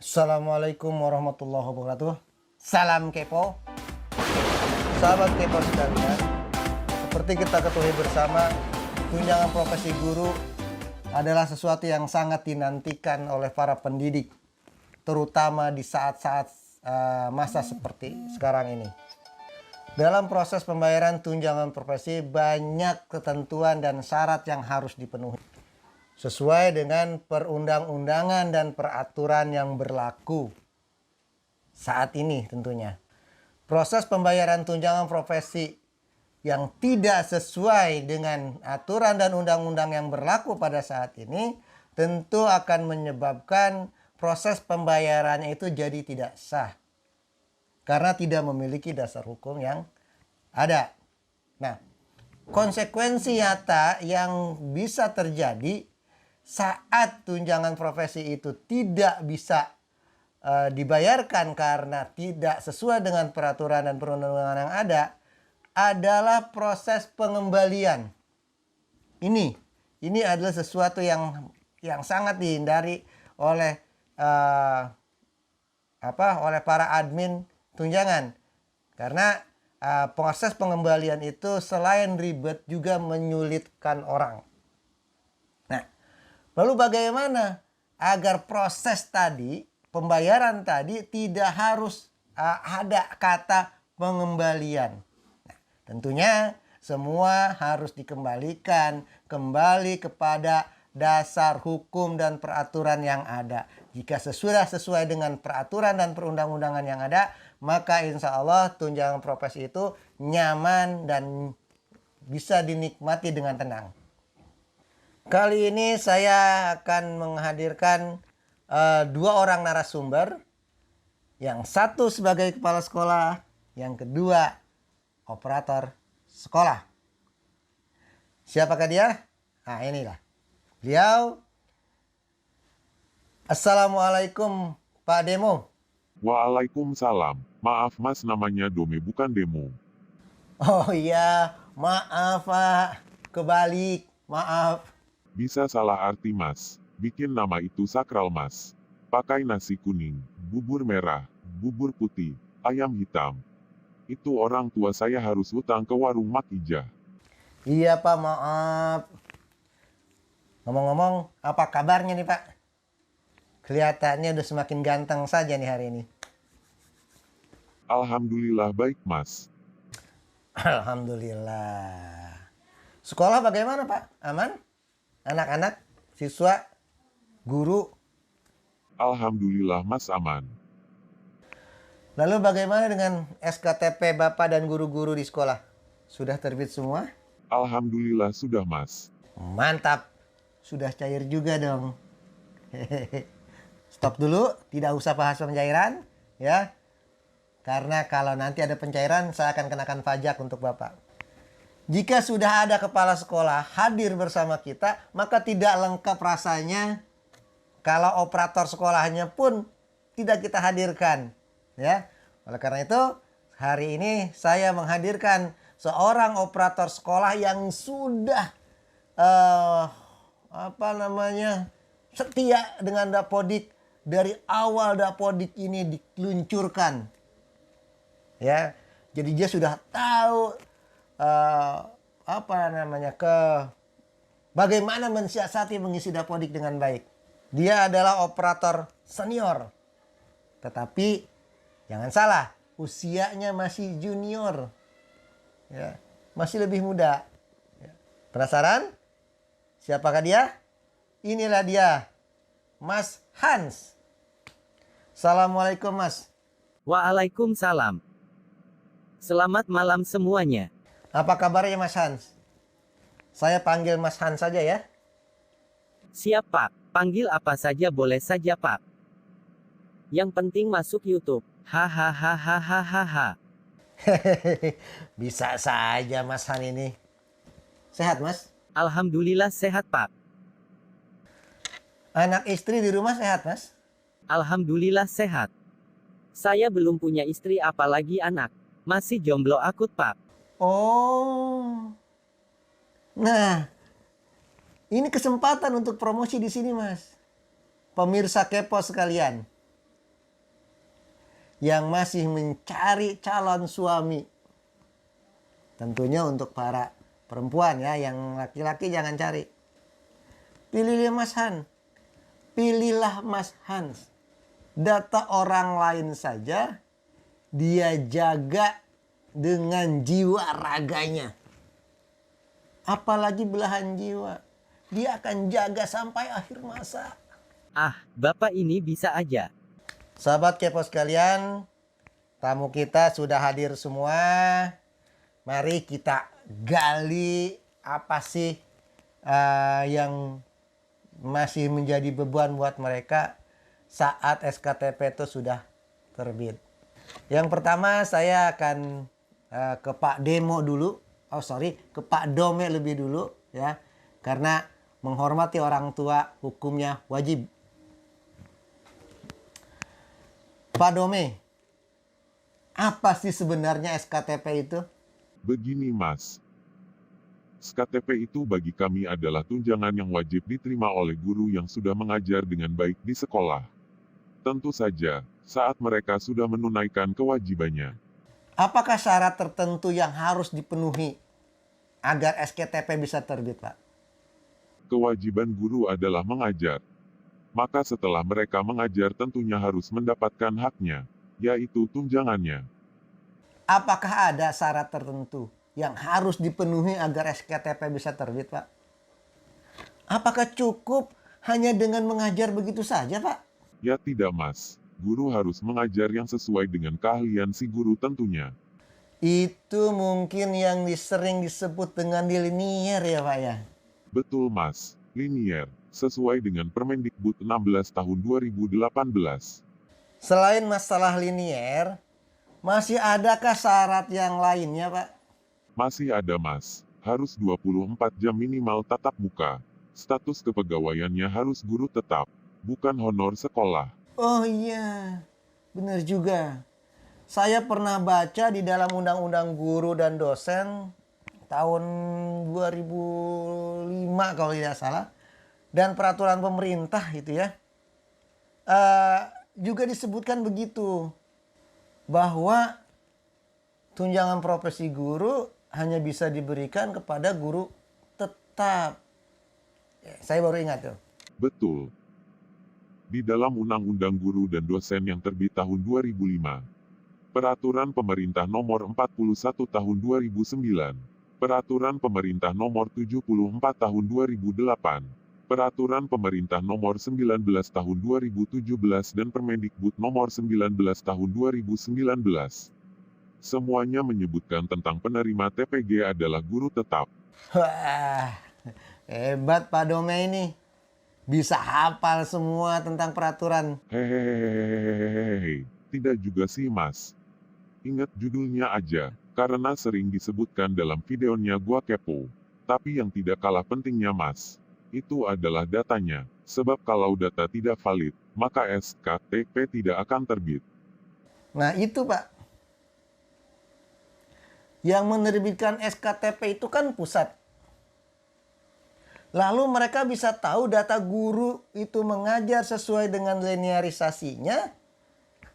Assalamualaikum warahmatullahi wabarakatuh. Salam kepo. Sahabat kepo sekalian, seperti kita ketahui bersama, tunjangan profesi guru adalah sesuatu yang sangat dinantikan oleh para pendidik, terutama di saat-saat masa seperti sekarang ini. Dalam proses pembayaran tunjangan profesi banyak ketentuan dan syarat yang harus dipenuhi sesuai dengan perundang-undangan dan peraturan yang berlaku saat ini tentunya. Proses pembayaran tunjangan profesi yang tidak sesuai dengan aturan dan undang-undang yang berlaku pada saat ini tentu akan menyebabkan proses pembayarannya itu jadi tidak sah karena tidak memiliki dasar hukum yang ada. Nah, konsekuensi nyata yang bisa terjadi saat tunjangan profesi itu tidak bisa dibayarkan karena tidak sesuai dengan peraturan dan perundang-undangan yang ada adalah proses pengembalian. Ini adalah sesuatu yang sangat dihindari oleh oleh para admin tunjangan karena proses pengembalian itu selain ribet juga menyulitkan orang. Lalu bagaimana agar proses tadi, pembayaran tadi tidak harus ada kata pengembalian? Nah, tentunya semua harus dikembalikan kembali kepada dasar hukum dan peraturan yang ada. Jika sudah sesuai dengan peraturan dan perundang-undangan yang ada, maka insya Allah tunjangan profesi itu nyaman dan bisa dinikmati dengan tenang. Kali ini saya akan menghadirkan dua orang narasumber. Yang satu sebagai kepala sekolah, yang kedua operator sekolah. Siapakah dia? Nah, inilah. Beliau. Assalamualaikum Pak Demo. Waalaikumsalam. Maaf mas, namanya Dome bukan Demo. Oh iya, maaf Pak. Kebalik, maaf. Bisa salah arti mas. Bikin nama itu sakral mas. Pakai nasi kuning, bubur merah, bubur putih, ayam hitam. Itu orang tua saya harus utang ke warung Mak Ija. Iya Pak, maaf. Ngomong-ngomong, apa kabarnya nih Pak? Kelihatannya udah semakin ganteng saja nih hari ini. Alhamdulillah baik mas. Alhamdulillah. Sekolah bagaimana Pak? Aman? Anak-anak, siswa, guru. Alhamdulillah mas aman. Lalu bagaimana dengan SKTP Bapak dan guru-guru di sekolah? Sudah terbit semua? Alhamdulillah sudah mas. Mantap. Sudah cair juga dong. Stop dulu, tidak usah bahas pencairan, ya. Karena kalau nanti ada pencairan, saya akan kenakan pajak untuk Bapak. Jika sudah ada kepala sekolah hadir bersama kita, maka tidak lengkap rasanya kalau operator sekolahnya pun tidak kita hadirkan. Ya, oleh karena itu, hari ini saya menghadirkan seorang operator sekolah yang sudah setia dengan Dapodik dari awal Dapodik ini diluncurkan. Ya, jadi dia sudah tahu bagaimana mensiasati mengisi Dapodik dengan baik. Dia adalah operator senior, tetapi jangan salah, usianya masih junior, ya, masih lebih muda. Ya. Penasaran? Siapakah dia? Inilah dia, Mas Hans. Assalamualaikum Mas. Waalaikumsalam. Selamat malam semuanya. Apa kabarnya Mas Hans? Saya panggil Mas Hans saja ya. Siap Pak, panggil apa saja boleh saja Pak. Yang penting masuk YouTube. Hahaha. Bisa saja Mas Han ini. Sehat Mas? Alhamdulillah sehat Pak. Anak istri di rumah sehat Mas? Alhamdulillah sehat. Saya belum punya istri apalagi anak. Masih jomblo akut Pak. Oh. Nah, ini kesempatan untuk promosi di sini Mas. Pemirsa kepo sekalian. yang masih mencari calon suami. Tentunya untuk para perempuan ya, yang laki-laki jangan cari. Pilihlah Mas Hans. Pilihlah Mas Hans. Data orang lain saja dia jaga dengan jiwa raganya. Apalagi belahan jiwa. Dia akan jaga sampai akhir masa. Ah, Bapak ini bisa aja. Sahabat kepo sekalian, tamu kita sudah hadir semua. Mari kita gali apa sih yang masih menjadi beban buat mereka saat SKTP itu sudah terbit. Yang pertama saya akan ke Pak Demo dulu. Ke Pak Dome lebih dulu ya. Karena menghormati orang tua hukumnya wajib. Pak Dome, apa sih sebenarnya SKTP itu? Begini Mas. SKTP itu bagi kami adalah tunjangan yang wajib diterima oleh guru yang sudah mengajar dengan baik di sekolah. Tentu saja, saat mereka sudah menunaikan kewajibannya. Apakah syarat tertentu yang harus dipenuhi agar SKTP bisa terbit, Pak? Kewajiban guru adalah mengajar. Maka setelah mereka mengajar tentunya harus mendapatkan haknya, yaitu tunjangannya. Apakah ada syarat tertentu yang harus dipenuhi agar SKTP bisa terbit, Pak? Apakah cukup hanya dengan mengajar begitu saja, Pak? Ya tidak Mas, guru harus mengajar yang sesuai dengan keahlian si guru tentunya. Itu mungkin yang sering disebut dengan linier ya, Pak ya? Betul Mas, linier, sesuai dengan Permendikbud 16 tahun 2018. Selain masalah linier, masih adakah syarat yang lainnya, Pak? Masih ada Mas, harus 24 jam minimal tatap muka. Status kepegawaiannya harus guru tetap, bukan honor sekolah. Oh iya, benar juga. Saya pernah baca di dalam Undang-Undang Guru dan Dosen tahun 2005 kalau tidak salah. Dan peraturan pemerintah itu ya. Juga disebutkan begitu. Bahwa tunjangan profesi guru hanya bisa diberikan kepada guru tetap. Ya, saya baru ingat tuh. Betul. Di dalam Undang-Undang Guru dan Dosen yang terbit tahun 2005, Peraturan Pemerintah Nomor 41 Tahun 2009, Peraturan Pemerintah Nomor 74 Tahun 2008, Peraturan Pemerintah Nomor 19 Tahun 2017 dan Permendikbud Nomor 19 Tahun 2019. Semuanya menyebutkan tentang penerima TPG adalah guru tetap. Wah, hebat Pak Dome ini. Bisa hafal semua tentang peraturan. Hehehehe, tidak juga sih Mas. Ingat judulnya aja, karena sering disebutkan dalam videonya gua kepo. Tapi yang tidak kalah pentingnya Mas, itu adalah datanya. Sebab kalau data tidak valid, maka SKTP tidak akan terbit. Nah itu Pak. Yang menerbitkan SKTP itu kan pusat. Lalu mereka bisa tahu data guru itu mengajar sesuai dengan linearisasinya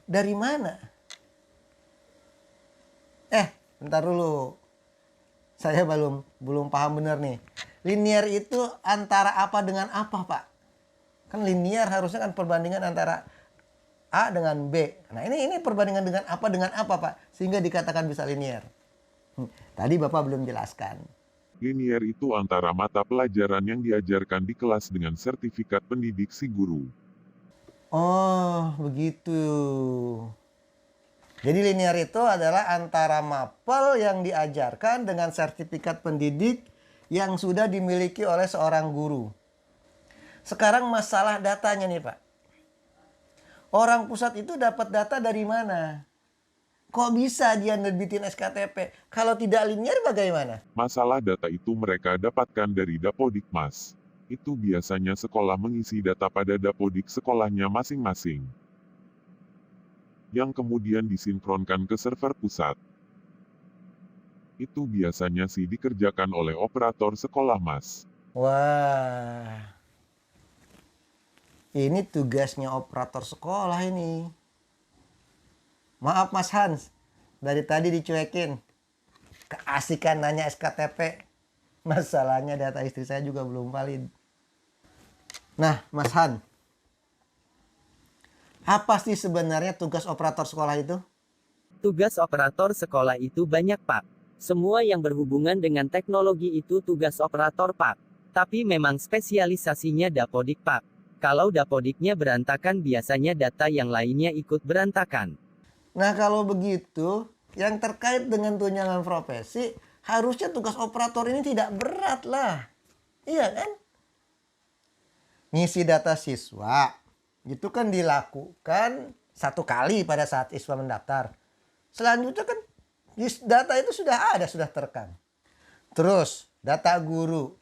dari mana? Bentar dulu. Saya belum paham benar nih. Linear itu antara apa dengan apa, Pak? Kan linear harusnya kan perbandingan antara A dengan B. Nah, ini perbandingan dengan apa, Pak? Sehingga dikatakan bisa linear. Tadi Bapak belum jelaskan. Linear itu antara mata pelajaran yang diajarkan di kelas dengan sertifikat pendidik si guru. Oh, begitu. Jadi linear itu adalah antara mapel yang diajarkan dengan sertifikat pendidik yang sudah dimiliki oleh seorang guru. Sekarang masalah datanya nih Pak. Orang pusat itu dapat data dari mana? Kok bisa dia nerbitin SKTP? Kalau tidak linear bagaimana? Masalah data itu mereka dapatkan dari Dapodik Mas. Itu biasanya sekolah mengisi data pada Dapodik sekolahnya masing-masing, yang kemudian disinkronkan ke server pusat. Itu biasanya sih dikerjakan oleh operator sekolah Mas. Wah, ini tugasnya operator sekolah ini. Maaf Mas Hans, dari tadi dicuekin. Keasikan nanya SKTP. Masalahnya data istri saya juga belum valid. Nah, Mas Han, apa sih sebenarnya tugas operator sekolah itu? Tugas operator sekolah itu banyak, Pak. Semua yang berhubungan dengan teknologi itu tugas operator, Pak. Tapi memang spesialisasinya dapodik, Pak. Kalau dapodiknya berantakan, biasanya data yang lainnya ikut berantakan. Nah, kalau begitu, yang terkait dengan tunjangan profesi, harusnya tugas operator ini tidak berat lah. Iya kan? Ngisi data siswa, itu kan dilakukan satu kali pada saat siswa mendaftar. Selanjutnya kan data itu sudah ada, sudah terekam. Terus, data guru.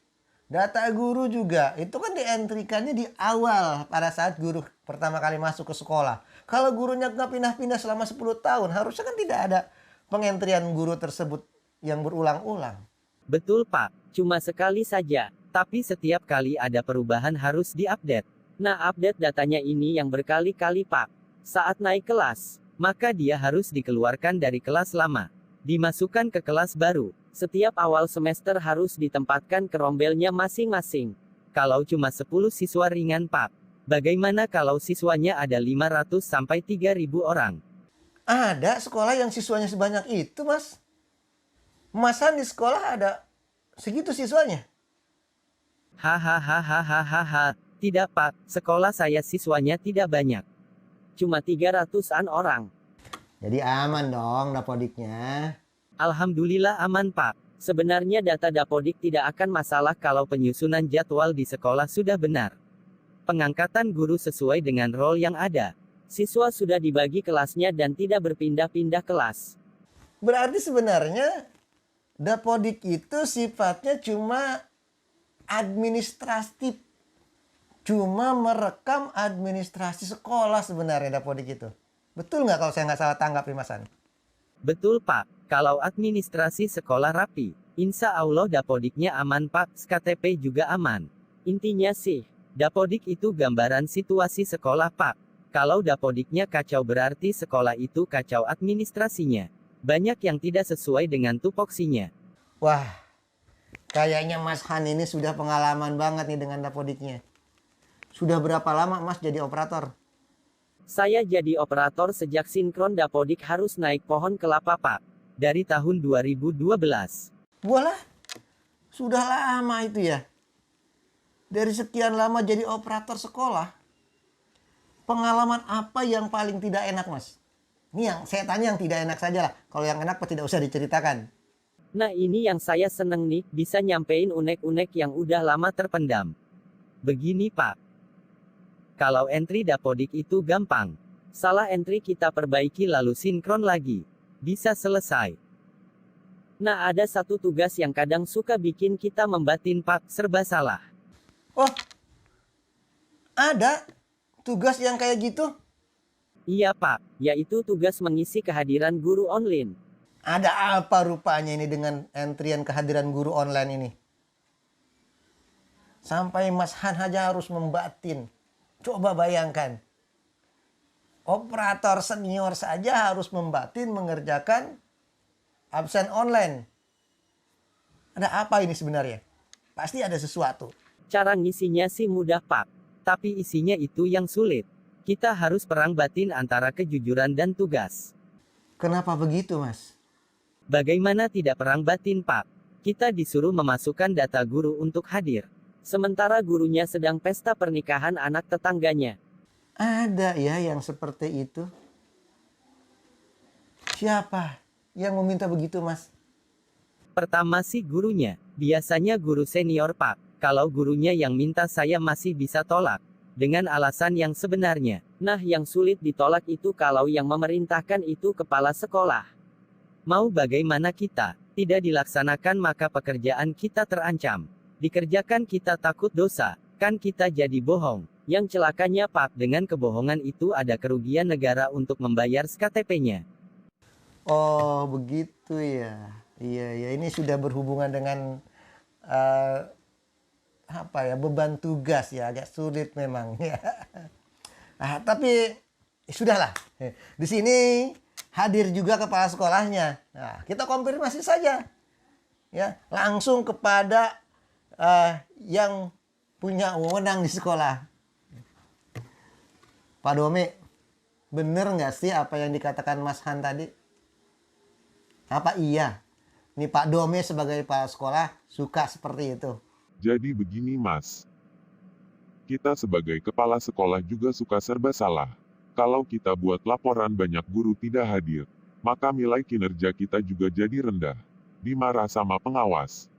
Data guru juga, itu kan dientrikannya di awal pada saat guru pertama kali masuk ke sekolah. Kalau gurunya nggak pindah-pindah selama 10 tahun, harusnya kan tidak ada pengentrian guru tersebut yang berulang-ulang. Betul, Pak. Cuma sekali saja. Tapi setiap kali ada perubahan harus diupdate. Nah, update datanya ini yang berkali-kali, Pak. Saat naik kelas, maka dia harus dikeluarkan dari kelas lama, dimasukkan ke kelas baru. Setiap awal semester harus ditempatkan ke rombelnya masing-masing. Kalau cuma 10 siswa ringan, Pak. Bagaimana kalau siswanya ada 500 sampai 3.000 orang? Ada sekolah yang siswanya sebanyak itu, Mas. Mas Han di sekolah ada segitu siswanya. Hahaha. Tidak, Pak. Sekolah saya siswanya tidak banyak. Cuma 300-an orang. Jadi aman dong dapodiknya. Alhamdulillah aman, Pak. Sebenarnya data dapodik tidak akan masalah kalau penyusunan jadwal di sekolah sudah benar. Pengangkatan guru sesuai dengan role yang ada. Siswa sudah dibagi kelasnya dan tidak berpindah-pindah kelas. Berarti sebenarnya dapodik itu sifatnya cuma administratif. Cuma merekam administrasi sekolah sebenarnya dapodik itu. Betul nggak kalau saya nggak salah tanggap nih Mas Han? Betul, Pak. Kalau administrasi sekolah rapi, insya Allah dapodiknya aman, Pak. SKTP juga aman. Intinya sih, dapodik itu gambaran situasi sekolah, Pak. Kalau dapodiknya kacau berarti sekolah itu kacau administrasinya. Banyak yang tidak sesuai dengan tupoksinya. Wah, kayaknya Mas Han ini sudah pengalaman banget nih dengan dapodiknya. Sudah berapa lama Mas jadi operator? Saya jadi operator sejak sinkron dapodik harus naik pohon kelapa, Pak. Dari tahun 2012. Walah, sudah lama itu ya. Dari sekian lama jadi operator sekolah, pengalaman apa yang paling tidak enak, Mas? Ini yang saya tanya yang tidak enak saja lah. Kalau yang enak tidak usah diceritakan. Nah, ini yang saya seneng nih, bisa nyampein unek-unek yang udah lama terpendam. Begini, Pak. Kalau entry dapodik itu gampang. Salah entry kita perbaiki lalu sinkron lagi. Bisa selesai. Nah, ada satu tugas yang kadang suka bikin kita membatin, Pak, serba salah. Oh, ada tugas yang kayak gitu? Iya, Pak, yaitu tugas mengisi kehadiran guru online. Ada apa rupanya ini dengan entrian kehadiran guru online ini? Sampai Mas Han aja harus membatin. Coba bayangkan. Operator senior saja harus membatin mengerjakan absen online. Ada apa ini sebenarnya? Pasti ada sesuatu. Cara ngisinya sih mudah, Pak. Tapi isinya itu yang sulit. Kita harus perang batin antara kejujuran dan tugas. Kenapa begitu, Mas? Bagaimana tidak perang batin, Pak? Kita disuruh memasukkan data guru untuk hadir. Sementara gurunya sedang pesta pernikahan anak tetangganya. Ada ya yang seperti itu. Siapa yang meminta begitu, Mas? Pertama sih gurunya. Biasanya guru senior, Pak. Kalau gurunya yang minta saya masih bisa tolak. Dengan alasan yang sebenarnya. Nah, yang sulit ditolak itu kalau yang memerintahkan itu kepala sekolah. Mau bagaimana kita? Tidak dilaksanakan maka pekerjaan kita terancam. Dikerjakan kita takut dosa. Kan kita jadi bohong. Yang celakanya, Pak, dengan kebohongan itu ada kerugian negara untuk membayar SKTP-nya. Oh, begitu ya. Iya, ya. Ini sudah berhubungan dengan beban tugas ya, agak sulit memang ya. Nah, tapi sudahlah. Di sini hadir juga kepala sekolahnya. Nah, kita konfirmasi saja. Ya, langsung kepada yang punya wewenang di sekolah. Pak Dome, bener nggak sih apa yang dikatakan Mas Han tadi? Apa iya? Ini Pak Dome sebagai kepala sekolah suka seperti itu. Jadi begini Mas. Kita sebagai kepala sekolah juga suka serba salah. Kalau kita buat laporan banyak guru tidak hadir, maka nilai kinerja kita juga jadi rendah. Dimarah sama pengawas.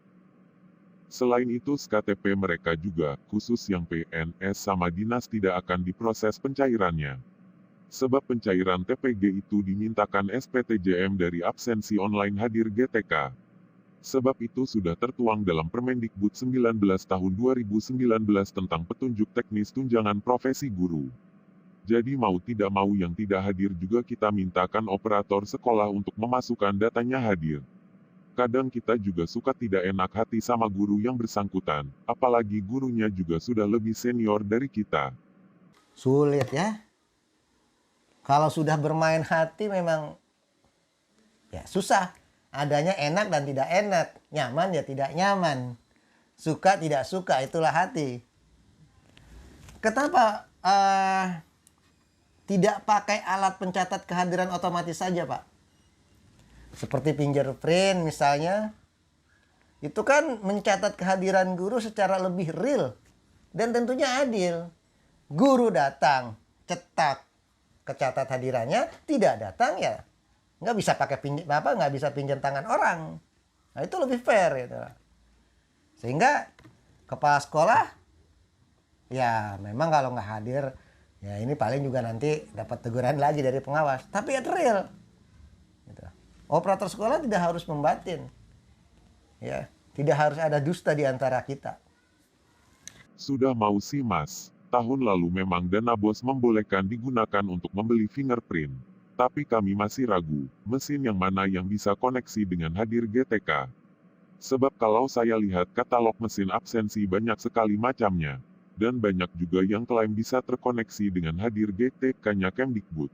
Selain itu SKTP mereka juga, khusus yang PNS sama dinas tidak akan diproses pencairannya. Sebab pencairan TPG itu dimintakan SPTJM dari absensi online hadir GTK. Sebab itu sudah tertuang dalam Permendikbud 19 tahun 2019 tentang petunjuk teknis tunjangan profesi guru. Jadi mau tidak mau yang tidak hadir juga kita mintakan operator sekolah untuk memasukkan datanya hadir. Kadang kita juga suka tidak enak hati sama guru yang bersangkutan, apalagi gurunya juga sudah lebih senior dari kita. Sulit ya. Kalau sudah bermain hati memang ya susah. Adanya enak dan tidak enak, nyaman ya tidak nyaman, suka tidak suka, itulah hati. Kenapa tidak pakai alat pencatat kehadiran otomatis saja, Pak? Seperti fingerprint misalnya, itu kan mencatat kehadiran guru secara lebih real dan tentunya adil. Guru datang, cetak, kecatat hadirannya, tidak datang ya nggak bisa pakai nggak bisa pinjam tangan orang. Nah itu lebih fair gitu. Sehingga kepala sekolah ya memang kalau nggak hadir ya ini paling juga nanti dapat teguran lagi dari pengawas. Tapi ya real. Gitu. Operator sekolah tidak harus membatin. Ya, tidak harus ada dusta di antara kita. Sudah mau sih Mas. Tahun lalu memang dana BOS membolehkan digunakan untuk membeli fingerprint. Tapi kami masih ragu, mesin yang mana yang bisa koneksi dengan hadir GTK. Sebab kalau saya lihat katalog mesin absensi banyak sekali macamnya. Dan banyak juga yang klaim bisa terkoneksi dengan hadir GTK-nya Kemdikbud.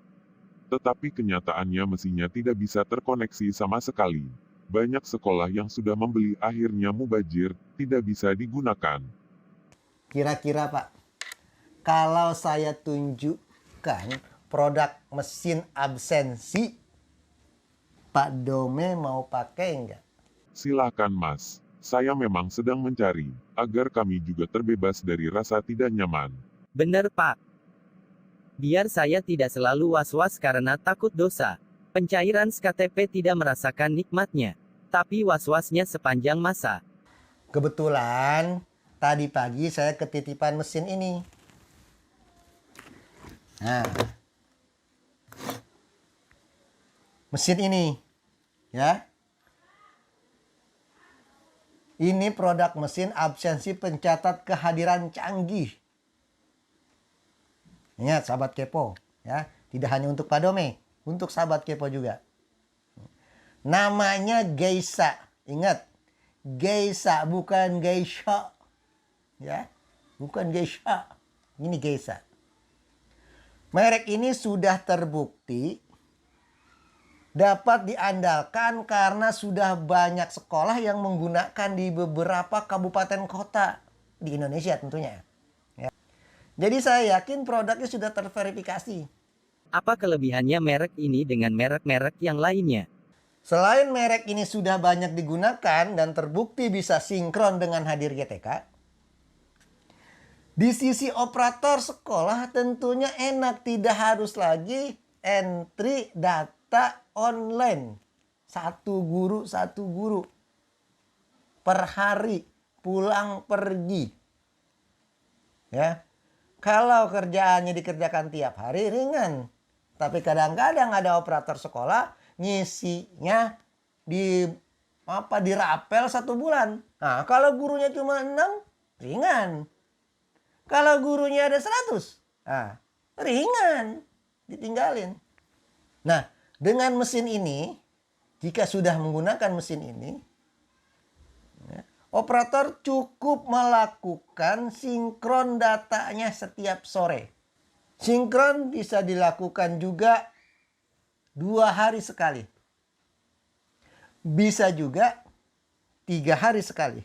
Tetapi kenyataannya mesinnya tidak bisa terkoneksi sama sekali. Banyak sekolah yang sudah membeli akhirnya mubazir, tidak bisa digunakan. Kira-kira Pak, kalau saya tunjukkan produk mesin absensi, Pak Dome mau pakai enggak? Silakan Mas, saya memang sedang mencari, agar kami juga terbebas dari rasa tidak nyaman. Bener Pak. Biar saya tidak selalu was-was karena takut dosa. Pencairan SKTP tidak merasakan nikmatnya, tapi was-wasnya sepanjang masa. Kebetulan, tadi pagi saya ketitipan mesin ini. Nah, mesin ini, ya. Ini produk mesin absensi pencatat kehadiran canggih. Ingat sahabat kepo, ya. Tidak hanya untuk Pak Dome, untuk sahabat kepo juga. Namanya Geisha. Ingat, Geisha bukan Geisha. Ya, bukan Geisha. Ini Geisha. Merek ini sudah terbukti dapat diandalkan karena sudah banyak sekolah yang menggunakan di beberapa kabupaten kota di Indonesia tentunya. Ya. Jadi saya yakin produknya sudah terverifikasi. Apa kelebihannya merek ini dengan merek-merek yang lainnya? Selain merek ini sudah banyak digunakan dan terbukti bisa sinkron dengan hadir GTK, di sisi operator sekolah tentunya enak, tidak harus lagi entry data online. Satu guru per hari pulang pergi. Ya. Kalau kerjaannya dikerjakan tiap hari ringan. Tapi kadang-kadang ada operator sekolah ngisinya dirapel 1 bulan. Nah, kalau gurunya cuma 6 ringan. Kalau gurunya ada 100, nah, ringan, ditinggalin. Nah, dengan mesin ini, jika sudah menggunakan mesin ini, ya, operator cukup melakukan sinkron datanya setiap sore. Sinkron bisa dilakukan juga 2 hari sekali. Bisa juga 3 hari sekali.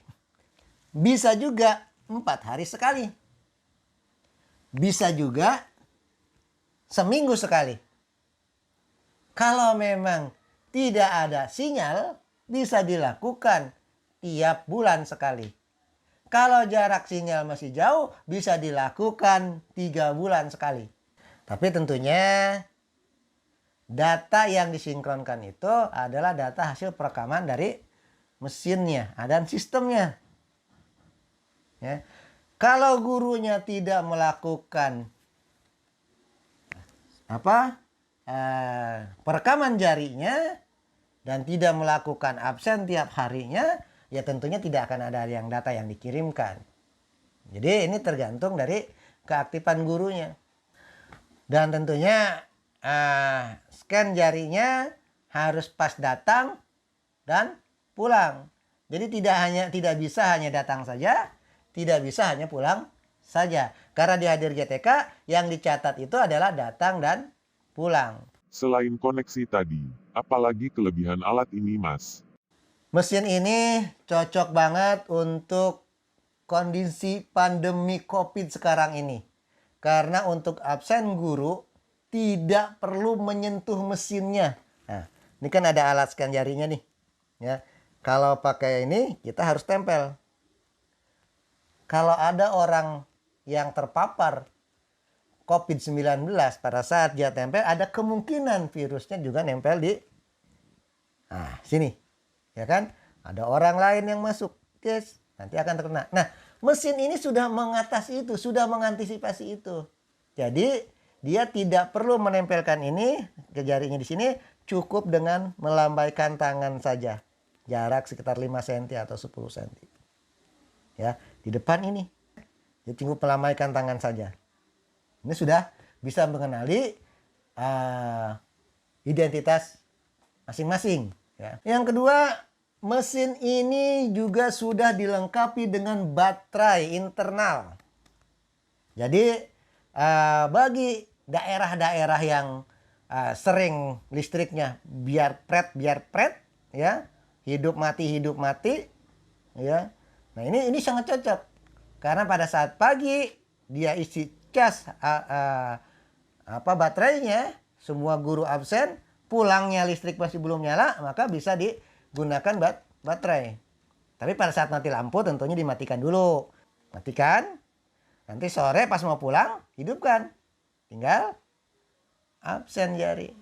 Bisa juga 4 hari sekali. Bisa juga seminggu sekali. Kalau memang tidak ada sinyal, bisa dilakukan tiap bulan sekali. Kalau jarak sinyal masih jauh, bisa dilakukan 3 bulan sekali. Tapi tentunya data yang disinkronkan itu adalah data hasil perekaman dari mesinnya dan sistemnya. Ya. Kalau gurunya tidak melakukan perekaman jarinya dan tidak melakukan absen tiap harinya, ya tentunya tidak akan ada yang data yang dikirimkan. Jadi ini tergantung dari keaktifan gurunya. Dan tentunya scan jarinya harus pas datang dan pulang. Jadi tidak bisa hanya datang saja, tidak bisa hanya pulang saja. Karena di Hadir GTK yang dicatat itu adalah datang dan pulang. Selain koneksi tadi, apalagi kelebihan alat ini, Mas? Mesin ini cocok banget untuk kondisi pandemi COVID sekarang ini. Karena untuk absen guru tidak perlu menyentuh mesinnya. Nah, ini kan ada alat scan jarinya nih. Ya, kalau pakai ini kita harus tempel. Kalau ada orang yang terpapar COVID-19 pada saat dia tempel, ada kemungkinan virusnya juga nempel di sini. Ya kan? Ada orang lain yang masuk. Yes, nanti akan terkena. Nah, mesin ini sudah mengatasi itu, sudah mengantisipasi itu. Jadi, dia tidak perlu menempelkan ini ke jarinya di sini, cukup dengan melambaikan tangan saja. Jarak sekitar 5 cm atau 10 cm. Ya, di depan ini. Jadi cukup melambaikan tangan saja. Ini sudah bisa mengenali identitas masing-masing. Ya. Yang kedua, mesin ini juga sudah dilengkapi dengan baterai internal. Jadi bagi daerah-daerah yang sering listriknya biar pret, ya, hidup mati, ya. Nah ini sangat cocok karena pada saat pagi dia isi cas baterainya, semua guru absen, pulangnya listrik masih belum nyala, maka bisa digunakan baterai. Tapi pada saat mati lampu tentunya dimatikan dulu. Matikan, nanti sore pas mau pulang hidupkan. Tinggal absen jari.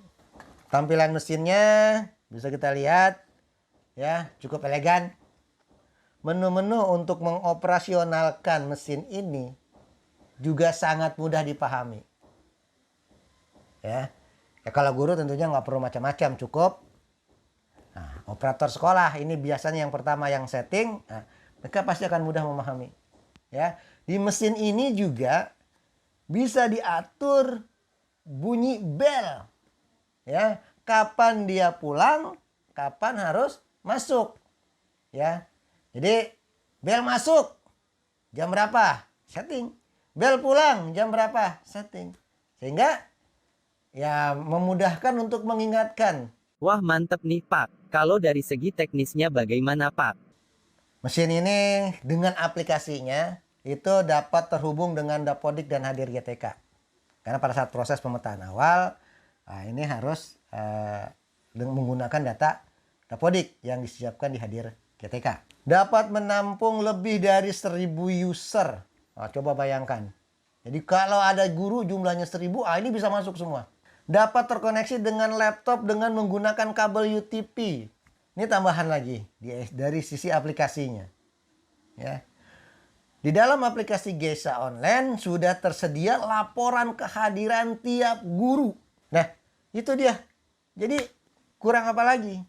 Tampilan mesinnya bisa kita lihat, ya, cukup elegan. Menu-menu untuk mengoperasionalkan mesin ini juga sangat mudah dipahami. Ya, kalau guru tentunya nggak perlu macam-macam, cukup. Nah, operator sekolah ini biasanya yang pertama yang setting, mereka pasti akan mudah memahami. Ya, di mesin ini juga bisa diatur bunyi bel. Ya, kapan dia pulang, kapan harus masuk. Ya. Jadi bel masuk jam berapa? Setting. Bel pulang jam berapa? Setting. Sehingga ya memudahkan untuk mengingatkan. Wah, mantep nih, Pak. Kalau dari segi teknisnya bagaimana, Pak? Mesin ini dengan aplikasinya itu dapat terhubung dengan Dapodik dan Hadir GTK. Karena pada saat proses pemetaan awal, ini harus menggunakan data Dapodik yang disiapkan di Hadir GTK. Dapat menampung lebih dari 1000 user. Coba bayangkan. Jadi kalau ada guru jumlahnya 1000, ini bisa masuk semua. Dapat terkoneksi dengan laptop dengan menggunakan kabel UTP. Ini tambahan lagi dari sisi aplikasinya. Ya. Di dalam aplikasi GESA Online sudah tersedia laporan kehadiran tiap guru. Nah, itu dia. Jadi kurang apa lagi?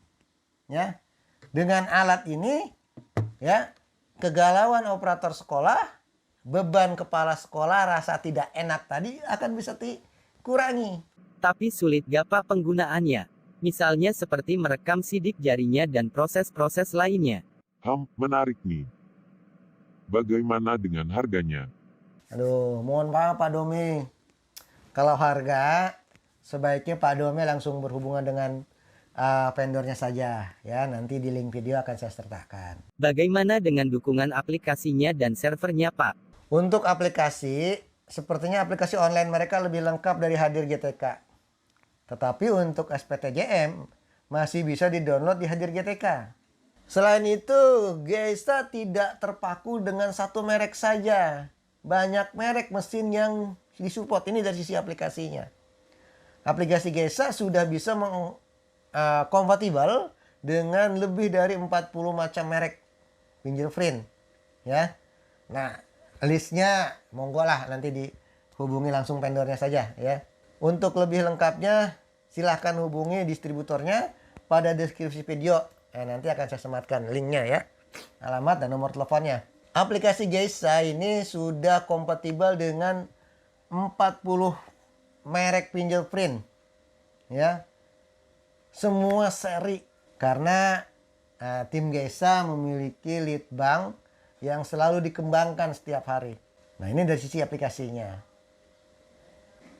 Ya. Dengan alat ini, ya, kegalauan operator sekolah, beban kepala sekolah, rasa tidak enak tadi akan bisa dikurangi. Tapi sulit gak, Pak, penggunaannya? Misalnya seperti merekam sidik jarinya dan proses-proses lainnya. Menarik nih. Bagaimana dengan harganya? Aduh, mohon maaf Pak Domi. Kalau harga sebaiknya Pak Dome langsung berhubungan dengan vendornya saja ya. Nanti di link video akan saya sertakan. Bagaimana dengan dukungan aplikasinya dan servernya, Pak? Untuk aplikasi, sepertinya aplikasi online mereka lebih lengkap dari Hadir GTK. Tetapi untuk SPTJM masih bisa di-download di Hadir GTK. Selain itu, Geisa tidak terpaku dengan satu merek saja. Banyak merek mesin yang disupport. Ini dari sisi aplikasinya. Aplikasi Geisa sudah bisa kompatibel dengan lebih dari 40 macam merek fingerprint ya. Nah, listnya monggo lah nanti dihubungi langsung vendornya saja ya. Untuk lebih lengkapnya silahkan hubungi distributornya pada deskripsi video. Nanti akan saya sematkan linknya ya, alamat dan nomor teleponnya. Aplikasi Geisa ini sudah kompatibel dengan 40 merek fingerprint ya. Semua seri, karena tim Geisa memiliki lead bank yang selalu dikembangkan setiap hari. Nah, ini dari sisi aplikasinya.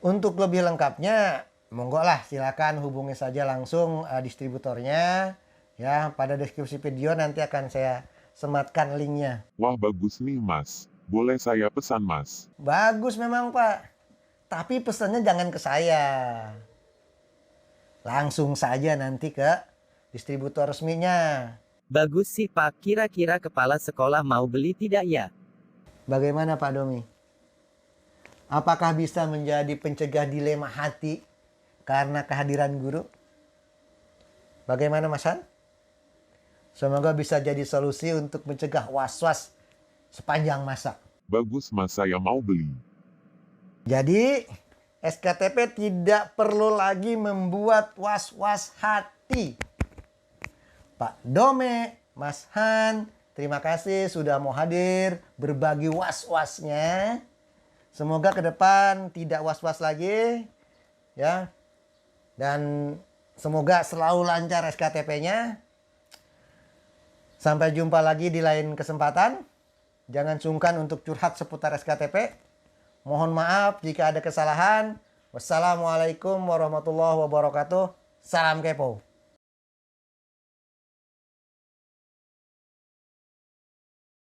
Untuk lebih lengkapnya, monggo lah silakan hubungi saja langsung distributornya ya. Pada deskripsi video nanti akan saya sematkan linknya. Wah bagus nih mas, boleh saya pesan mas? Bagus memang Pak, tapi pesannya jangan ke saya. Langsung saja nanti ke distributor resminya. Bagus sih, Pak. Kira-kira kepala sekolah mau beli tidak ya? Bagaimana Pak Domi? Apakah bisa menjadi pencegah dilema hati karena kehadiran guru? Bagaimana Mas Han? Semoga bisa jadi solusi untuk mencegah was-was sepanjang masa. Bagus mas, saya mau beli. Jadi SKTP tidak perlu lagi membuat was-was hati. Pak Dome, Mas Han, terima kasih sudah mau hadir berbagi was-wasnya. Semoga ke depan tidak was-was lagi ya. Dan semoga selalu lancar SKTP-nya. Sampai jumpa lagi di lain kesempatan. Jangan sungkan untuk curhat seputar SKTP. Mohon maaf jika ada kesalahan. Wassalamualaikum warahmatullahi wabarakatuh. Salam kepo.